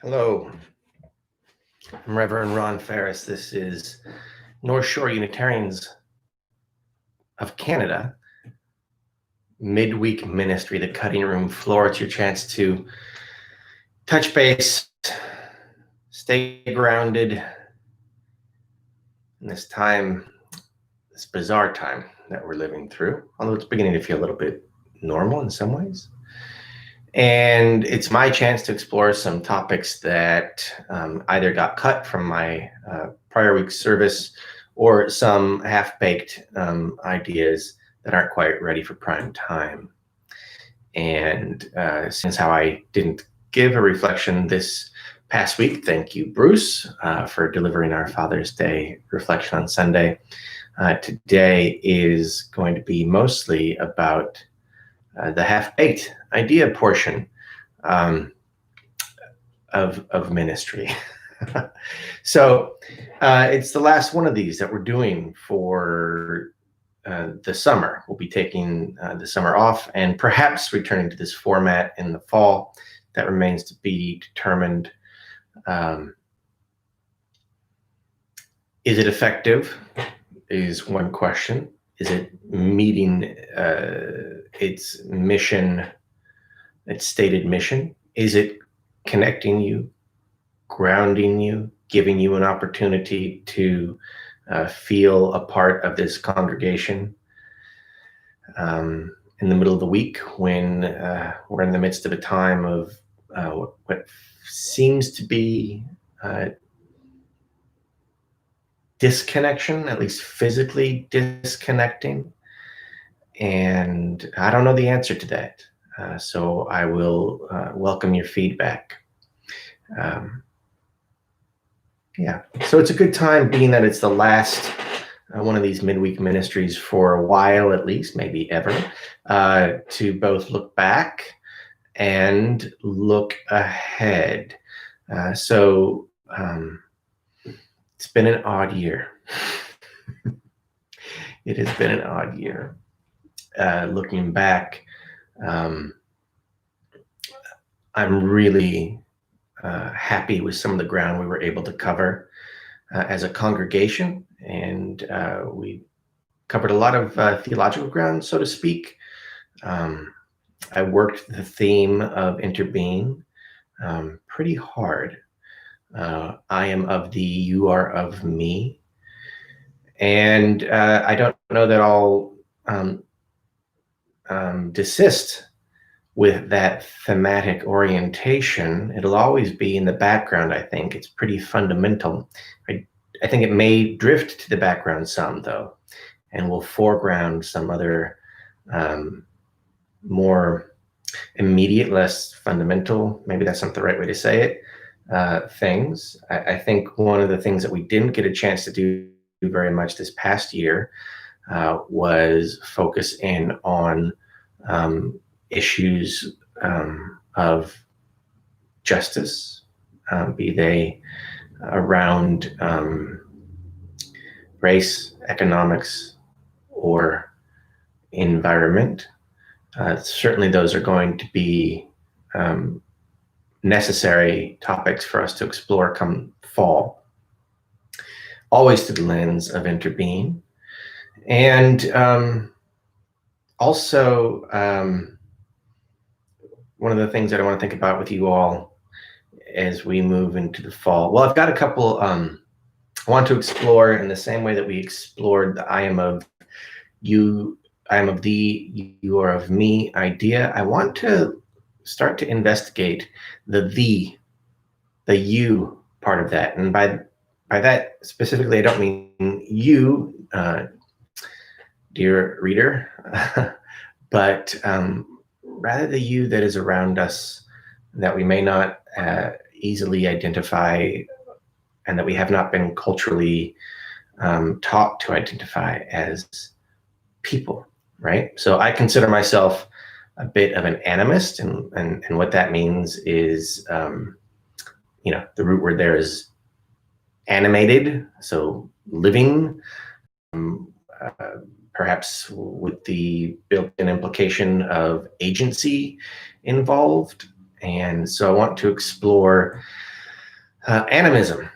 Hello, I'm Reverend Ron Ferris. This is North Shore Unitarians of Canada midweek ministry, the cutting room floor. It's your chance to touch base, stay grounded in this time, this bizarre time that we're living through, although it's beginning to feel a little bit normal in some ways. And it's my chance to explore some topics that either got cut from my prior week's service or some half-baked ideas that aren't quite ready for prime time. And since how I didn't give a reflection this past week, thank you, Bruce, for delivering our Father's Day reflection on Sunday. Today is going to be mostly about the half-baked idea portion of ministry. So it's the last one of these that we're doing for the summer. We'll be taking the summer off and perhaps returning to this format in the fall. That remains to be determined. Is it effective is one question. Is it meeting its mission, its stated mission? Is it connecting you, grounding you, giving you an opportunity to feel a part of this congregation in the middle of the week when we're in the midst of a time of what seems to be disconnection, at least physically disconnecting? And I don't know the answer to that. So I will welcome your feedback. Yeah, so it's a good time, being that it's the last one of these midweek ministries for a while, at least, maybe ever, to both look back and look ahead. So it's been an odd year. It has been an odd year. Looking back, I'm really happy with some of the ground we were able to cover as a congregation, and we covered a lot of theological ground, so to speak. I worked the theme of interbeing pretty hard. I am of thee, you are of me. And I don't know that I'll desist with that thematic orientation. It'll always be in the background, I think. It's pretty fundamental. I think it may drift to the background some, though, and will foreground some other more immediate, less fundamental, maybe that's not the right way to say it, things. I think one of the things that we didn't get a chance to do very much this past year was focus in on issues of justice, be they around race, economics, or environment. Certainly those are going to be necessary topics for us to explore come fall, always through the lens of interbeing. And also, one of the things that I want to think about with you all as we move into the fall, well, I've got a couple I want to explore in the same way that we explored the I am of you, I am of thee, you are of me idea. I want to start to investigate the you part of that. And by that specifically, I don't mean you, dear reader, but rather the you that is around us, that we may not easily identify, and that we have not been culturally taught to identify as people, right? So I consider myself a bit of an animist, and what that means is, the root word there is animated, so living, perhaps with the built-in implication of agency involved. And so I want to explore Animism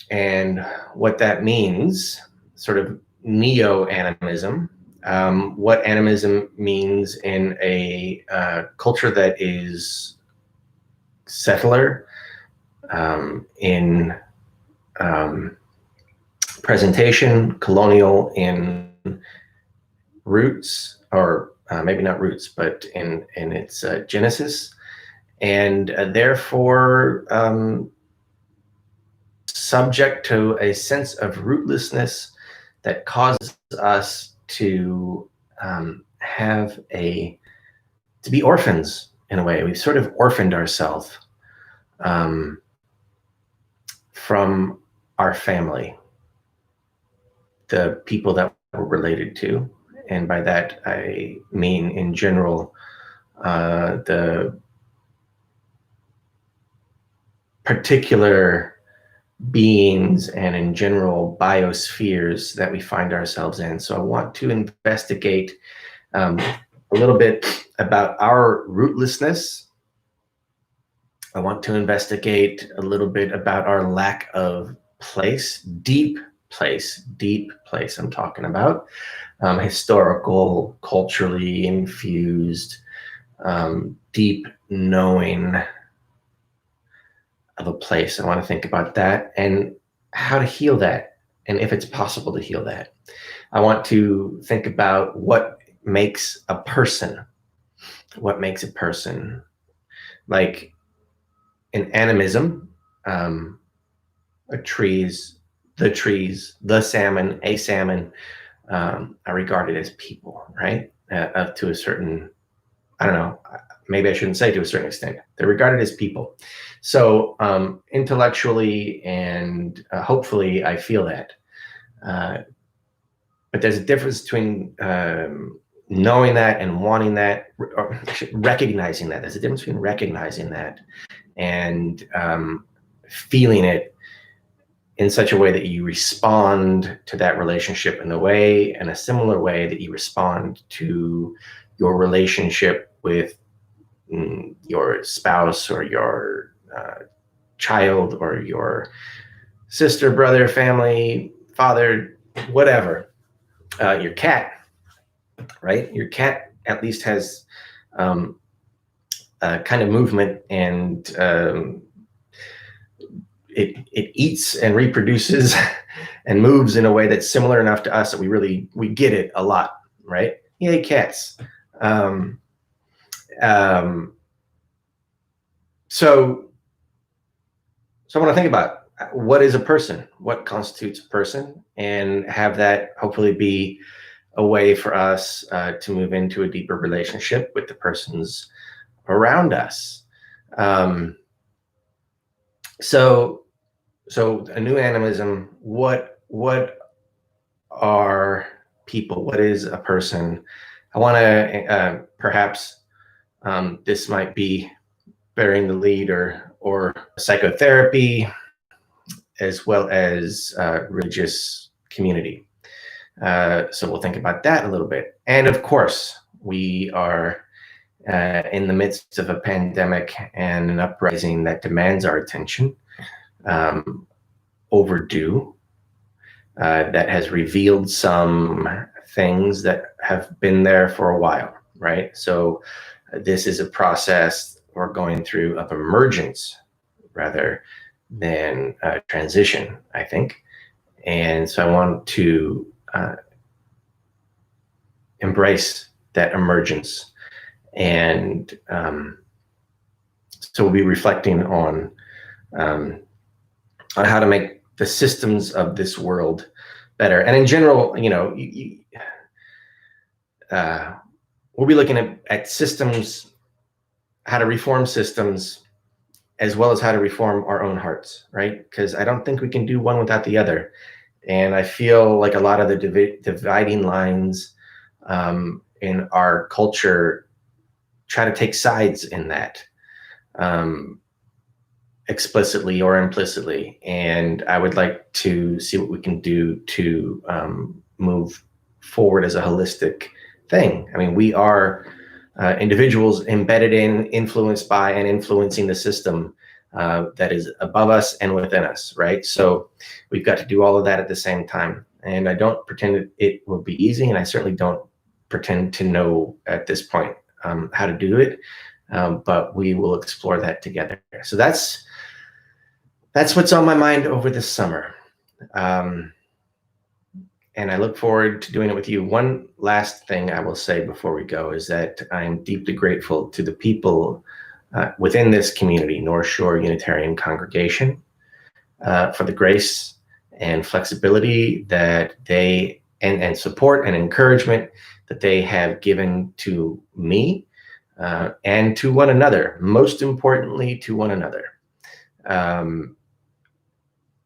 and what that means, sort of neo-animism, what animism means in a culture that is settler in presentation, colonial in roots, or maybe not roots, but in its genesis, and therefore subject to a sense of rootlessness that causes us to to be orphans in a way. We've sort of orphaned ourselves from our family, the people that we're related to. And by that, I mean, in general, the particular beings and in general biospheres that we find ourselves in. So I want to investigate a little bit about our rootlessness. I want to investigate a little bit about our lack of place, deep place I'm talking about, historical, culturally infused, deep knowing of a place. I want to think about that and how to heal that, and if it's possible to heal that. I want to think about what makes a person. What makes a person? Like in animism, trees, the salmon, a salmon, are regarded as people, right? Up to a certain, I don't know, maybe I shouldn't say to a certain extent. They're regarded as people. So intellectually and hopefully I feel that. But there's a difference between knowing that and wanting that, or recognizing that. There's a difference between recognizing that and feeling it in such a way that you respond to that relationship in a similar way that you respond to your relationship with your spouse or your child or your sister, brother, family, father, whatever. Your cat, right? Your cat at least has kind of movement, and it eats and reproduces and moves in a way that's similar enough to us that we get it a lot, right? Yay, cats. So I want to think about what is a person, what constitutes a person, and have that hopefully be a way for us to move into a deeper relationship with the persons around us. So a new animism, what are people? What is a person? I want to perhaps this might be bearing the lead or psychotherapy as well as religious community. So we'll think about that a little bit. And of course, we are in the midst of a pandemic and an uprising that demands our attention, overdue, that has revealed some things that have been there for a while, right? So this is a process we're going through of emergence rather than transition, I think. And so I want to embrace that emergence. And so we'll be reflecting on how to make the systems of this world better. And in general, you know, we'll be looking at systems, how to reform systems, as well as how to reform our own hearts, right? Because I don't think we can do one without the other. And I feel like a lot of the dividing lines in our culture try to take sides in that, explicitly or implicitly. And I would like to see what we can do to move forward as a holistic thing. I mean, we are individuals embedded in, influenced by, and influencing the system that is above us and within us, right? So we've got to do all of that at the same time. And I don't pretend it will be easy, and I certainly don't pretend to know at this point how to do it, but we will explore that together. So that's what's on my mind over this summer. And I look forward to doing it with you. One last thing I will say before we go is that I'm deeply grateful to the people within this community, North Shore Unitarian Congregation, for the grace and flexibility that they, and support and encouragement that they have given to me and to one another, most importantly to one another,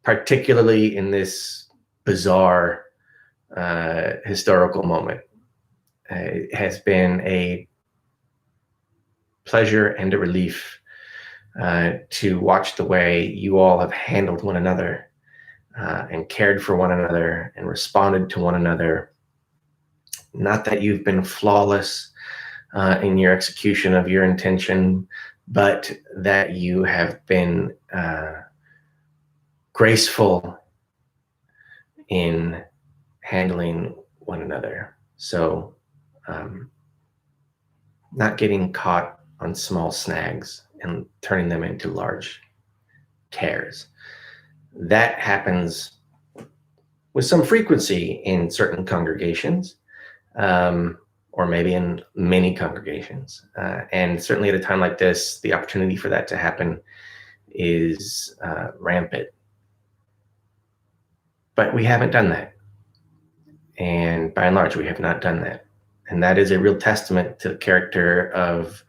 particularly in this bizarre historical moment. It has been a pleasure and a relief to watch the way you all have handled one another and cared for one another and responded to one another. Not that you've been flawless in your execution of your intention, but that you have been graceful in handling one another. So not getting caught on small snags and turning them into large tears. That happens with some frequency in certain congregations, or maybe in many congregations. And certainly at a time like this, the opportunity for that to happen is rampant. But we haven't done that. And by and large, we have not done that. And that is a real testament to the character of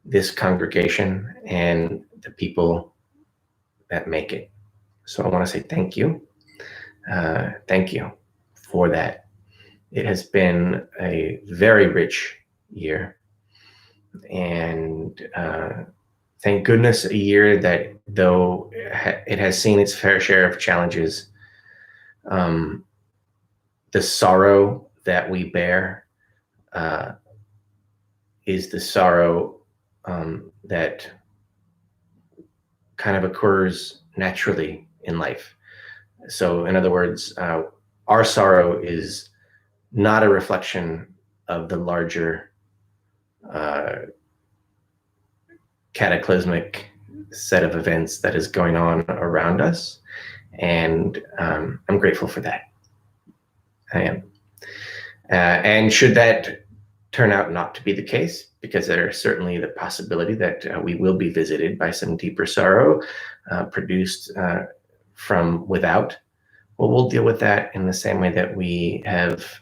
this congregation and the people that make it. So I want to say thank you. Thank you for that. It has been a very rich year. And thank goodness a year that, though it has seen its fair share of challenges, the sorrow that we bear is the sorrow that kind of occurs naturally in life. So in other words, our sorrow is not a reflection of the larger cataclysmic set of events that is going on around us. And I'm grateful for that. I am. And should that turn out not to be the case, because there's certainly the possibility that we will be visited by some deeper sorrow produced from without, well, we'll deal with that in the same way that we have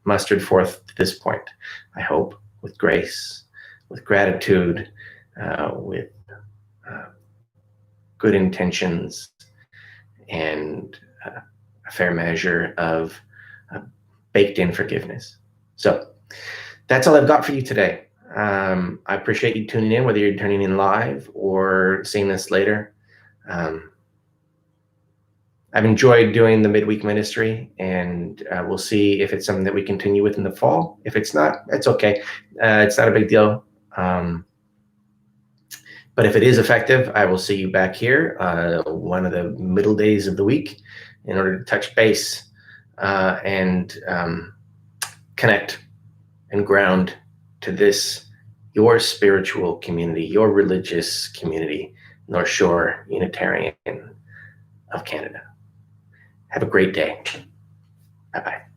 mustered forth to this point, I hope, with grace, with gratitude, with good intentions, and a fair measure of baked in forgiveness. So that's all I've got for you today. I appreciate you tuning in, whether you're tuning in live or seeing this later. I've enjoyed doing the midweek ministry, and we'll see if it's something that we continue with in the fall. If it's not, it's okay. It's not a big deal. But if it is effective, I will see you back here one of the middle days of the week in order to touch base and connect and ground to this, your spiritual community, your religious community, North Shore Unitarian of Canada. Have a great day. Bye-bye.